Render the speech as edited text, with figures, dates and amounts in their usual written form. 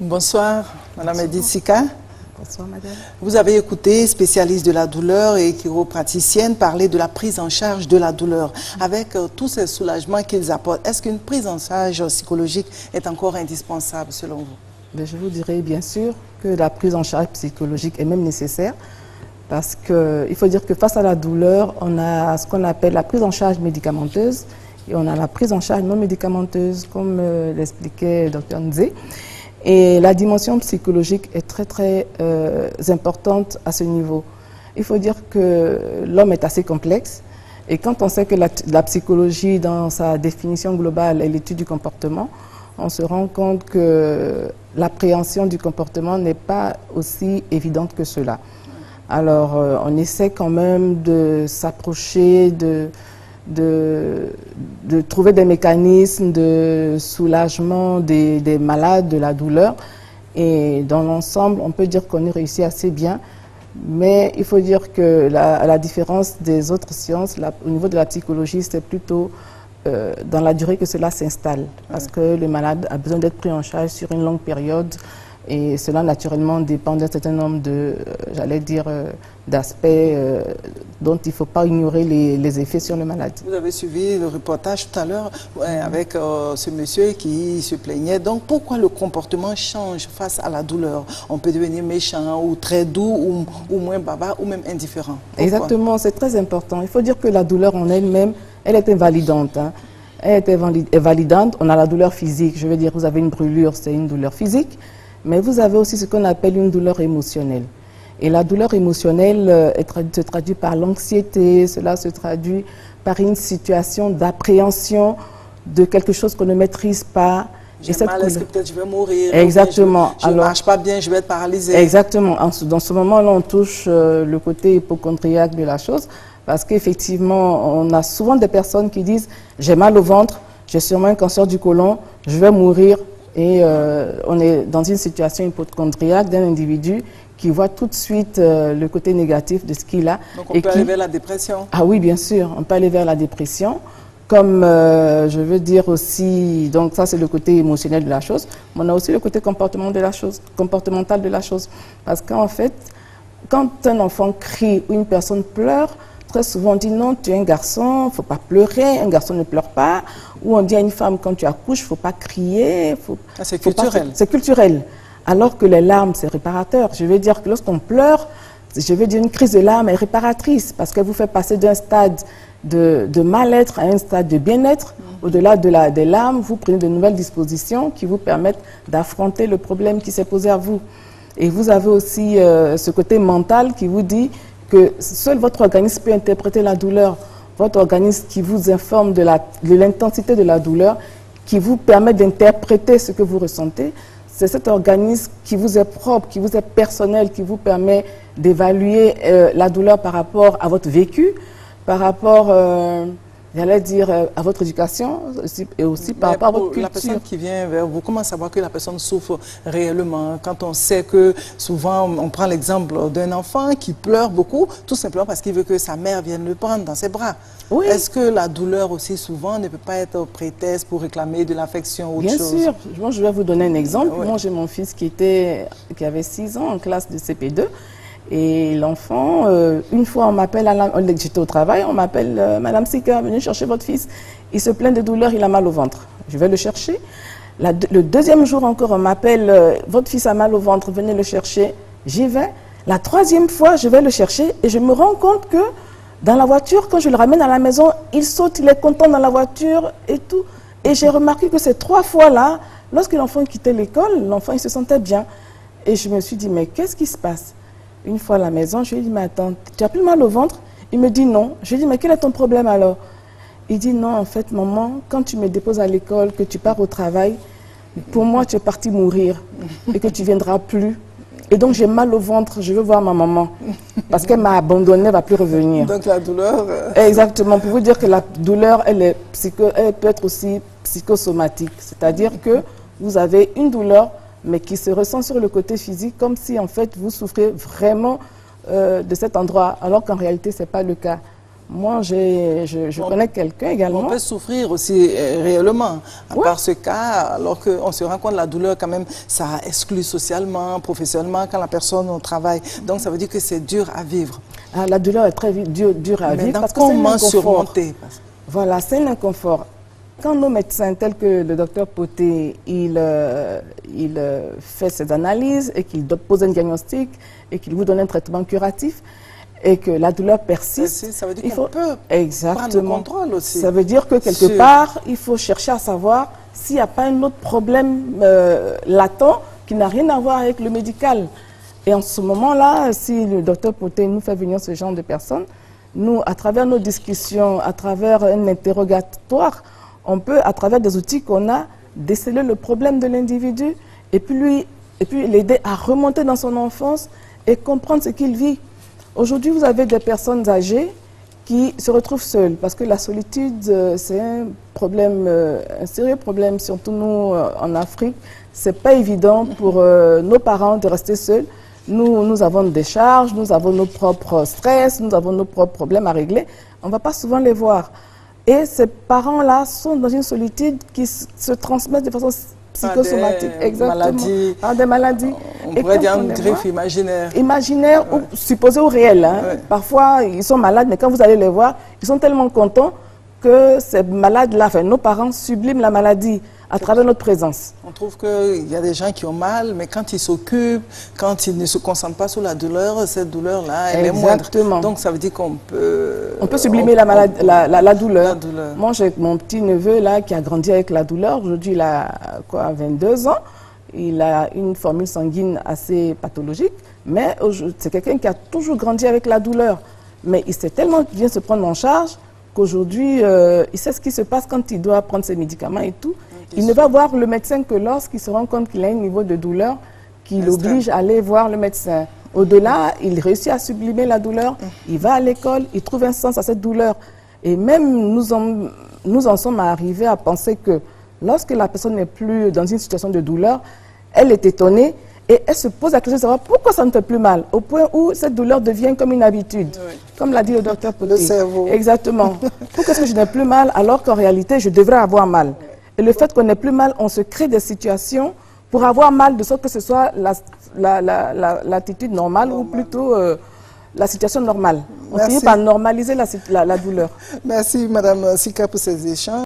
Bonsoir, Madame Edith Sika. Bonsoir, madame. Vous avez écouté, spécialiste de la douleur et chiropraticienne, parler de la prise en charge de la douleur. Avec tous ces soulagements qu'ils apportent, est-ce qu'une prise en charge psychologique est encore indispensable selon vous? Mais je vous dirais bien sûr que la prise en charge psychologique est même nécessaire parce qu'il faut dire que face à la douleur, on a ce qu'on appelle la prise en charge médicamenteuse et on a la prise en charge non médicamenteuse, comme l'expliquait Dr Nzé. Et la dimension psychologique est très importante à ce niveau. Il faut dire que l'homme est assez complexe et quand on sait que la psychologie, dans sa définition globale, est l'étude du comportement, on se rend compte que l'appréhension du comportement n'est pas aussi évidente que cela. Alors, on essaie quand même de s'approcher, de trouver des mécanismes de soulagement des malades, de la douleur. Et dans l'ensemble, on peut dire qu'on y réussit assez bien. Mais il faut dire que à la différence des autres sciences, au niveau de la psychologie, c'est plutôt dans la durée que cela s'installe. Parce que le malade a besoin d'être pris en charge sur une longue période. Et cela, naturellement, dépend d'un certain nombre d'aspects dont il ne faut pas ignorer les effets sur le malade. Vous avez suivi le reportage tout à l'heure avec ce monsieur qui se plaignait. Donc, pourquoi le comportement change face à la douleur? On peut devenir méchant ou très doux ou moins bavard ou même indifférent. Pourquoi? Exactement, c'est très important. Il faut dire que la douleur en elle-même, elle est invalidante. Hein. Elle est invalidante. On a la douleur physique. Je veux dire, vous avez une brûlure, c'est une douleur physique. Mais vous avez aussi ce qu'on appelle une douleur émotionnelle. Et la douleur émotionnelle se traduit par l'anxiété, cela se traduit par une situation d'appréhension de quelque chose qu'on ne maîtrise pas. J'ai mal, est-ce que peut-être je vais mourir? Exactement. Je ne marche pas bien, je vais être paralysée. Exactement. Dans ce moment-là, on touche le côté hypochondriaque de la chose, parce qu'effectivement, on a souvent des personnes qui disent « j'ai mal au ventre, j'ai sûrement un cancer du côlon, je vais mourir ». Et on est dans une situation hypochondriaque d'un individu qui voit tout de suite le côté négatif de ce qu'il a. Donc on peut aller vers la dépression? Ah oui, bien sûr, on peut aller vers la dépression. Comme je veux dire aussi, donc ça c'est le côté émotionnel de la chose, mais on a aussi le côté comportemental de la chose. Parce qu'en fait, quand un enfant crie ou une personne pleure, très souvent on dit non, tu es un garçon, il ne faut pas pleurer, un garçon ne pleure pas. Ou on dit à une femme, quand tu accouches, il ne faut pas crier. C'est culturel. C'est culturel. Alors que les larmes, c'est réparateur. Je veux dire que lorsqu'on pleure, je veux dire une crise de larmes est réparatrice parce qu'elle vous fait passer d'un stade de mal-être à un stade de bien-être. Au-delà des larmes, vous prenez de nouvelles dispositions qui vous permettent d'affronter le problème qui s'est posé à vous. Et vous avez aussi ce côté mental qui vous dit que seul votre organisme peut interpréter la douleur. Votre organisme qui vous informe de l'intensité de la douleur, qui vous permet d'interpréter ce que vous ressentez. C'est cet organisme qui vous est propre, qui vous est personnel, qui vous permet d'évaluer la douleur par rapport à votre vécu, par rapport, j'allais dire, à votre éducation et aussi par rapport à votre culture. La personne qui vient vers vous, comment savoir que la personne souffre réellement? Quand on sait que souvent, on prend l'exemple d'un enfant qui pleure beaucoup, tout simplement parce qu'il veut que sa mère vienne le prendre dans ses bras. Oui. Est-ce que la douleur aussi souvent ne peut pas être prétexte pour réclamer de l'affection ou autre chose? Bien sûr. Moi, je vais vous donner un exemple. Oui. Moi, j'ai mon fils qui avait 6 ans en classe de CP2. Et l'enfant, une fois, on m'appelle, j'étais au travail, on m'appelle, Madame Sika, venez chercher votre fils. Il se plaint de douleur, il a mal au ventre. Je vais le chercher. Le deuxième jour encore, on m'appelle, votre fils a mal au ventre, venez le chercher. J'y vais. La troisième fois, je vais le chercher et je me rends compte que dans la voiture, quand je le ramène à la maison, il saute, il est content dans la voiture et tout. Et j'ai remarqué que ces 3 fois-là, lorsque l'enfant quittait l'école, l'enfant il se sentait bien. Et je me suis dit, mais qu'est-ce qui se passe? Une fois à la maison, je lui ai dit, mais attends, tu as plus mal au ventre? Il me dit non. Je lui ai dit, mais quel est ton problème alors? Il dit, non, en fait, maman, quand tu me déposes à l'école, que tu pars au travail, pour moi, tu es parti mourir et que tu ne viendras plus. Et donc, j'ai mal au ventre, je veux voir ma maman. Parce qu'elle m'a abandonné, elle ne va plus revenir. Donc, la douleur... Exactement. Pour vous dire que la douleur, elle peut être aussi psychosomatique. C'est-à-dire que vous avez une douleur, mais qui se ressent sur le côté physique, comme si, en fait, vous souffrez vraiment de cet endroit, alors qu'en réalité, ce n'est pas le cas. Moi, je connais quelqu'un également. On peut souffrir aussi réellement, à part ce cas, alors qu'on se rend compte de la douleur quand même, ça exclut socialement, professionnellement, quand la personne au travail. Donc ça veut dire que c'est dur à vivre. Ah, la douleur est très dure à vivre parce que c'est un comment inconfort. surmonter? Voilà, c'est un inconfort. Quand nos médecins, tels que le docteur Poté, il fait ses analyses et qu'il pose un diagnostic et qu'il vous donne un traitement curatif, et que la douleur persiste, ça veut dire qu'on peut prendre le contrôle aussi. Ça veut dire que quelque part, il faut chercher à savoir s'il n'y a pas un autre problème latent qui n'a rien à voir avec le médical. Et en ce moment-là, si le docteur Poté nous fait venir ce genre de personnes, nous, à travers nos discussions, à travers un interrogatoire, on peut, à travers des outils qu'on a, déceler le problème de l'individu et puis l'aider à remonter dans son enfance et comprendre ce qu'il vit. Aujourd'hui, vous avez des personnes âgées qui se retrouvent seules parce que la solitude, c'est un problème, un sérieux problème, surtout nous en Afrique. C'est pas évident pour nos parents de rester seuls. Nous avons des charges, nous avons nos propres stress, nous avons nos propres problèmes à régler. On ne va pas souvent les voir. Et ces parents-là sont dans une solitude qui se transmet de façon psychosomatique. Exactement. Des maladies. On pourrait dire une griffe imaginaire. Imaginaire ou supposée ou réelle. Hein. Parfois, ils sont malades, mais quand vous allez les voir, ils sont tellement contents que ces malades-là, enfin, nos parents subliment la maladie à travers notre présence. On trouve qu'il y a des gens qui ont mal, mais quand ils s'occupent, quand ils ne se concentrent pas sur la douleur, cette douleur-là, elle est moindre. Donc ça veut dire qu'on peut... On peut sublimer la douleur. Moi, j'ai mon petit-neveu là qui a grandi avec la douleur. Aujourd'hui, il a 22 ans. Il a une formule sanguine assez pathologique, mais c'est quelqu'un qui a toujours grandi avec la douleur. Mais il sait tellement bien se prendre en charge qu'aujourd'hui, il sait ce qui se passe quand il doit prendre ses médicaments et tout. Il ne va voir le médecin que lorsqu'il se rend compte qu'il a un niveau de douleur qui l'oblige à aller voir le médecin. Au-delà, il réussit à sublimer la douleur, il va à l'école, il trouve un sens à cette douleur. Et même nous en sommes arrivés à penser que lorsque la personne n'est plus dans une situation de douleur, elle est étonnée et elle se pose la question de savoir pourquoi ça ne fait plus mal, au point où cette douleur devient comme une habitude, comme l'a dit le docteur Poté. Le cerveau. Exactement. Pourquoi est-ce que je n'ai plus mal alors qu'en réalité, je devrais avoir mal? Et le fait qu'on n'ait plus mal, on se crée des situations pour avoir mal, de sorte que ce soit l'attitude normale ou plutôt la situation normale. On finit par normaliser la douleur. Merci Madame Sika pour ces échanges.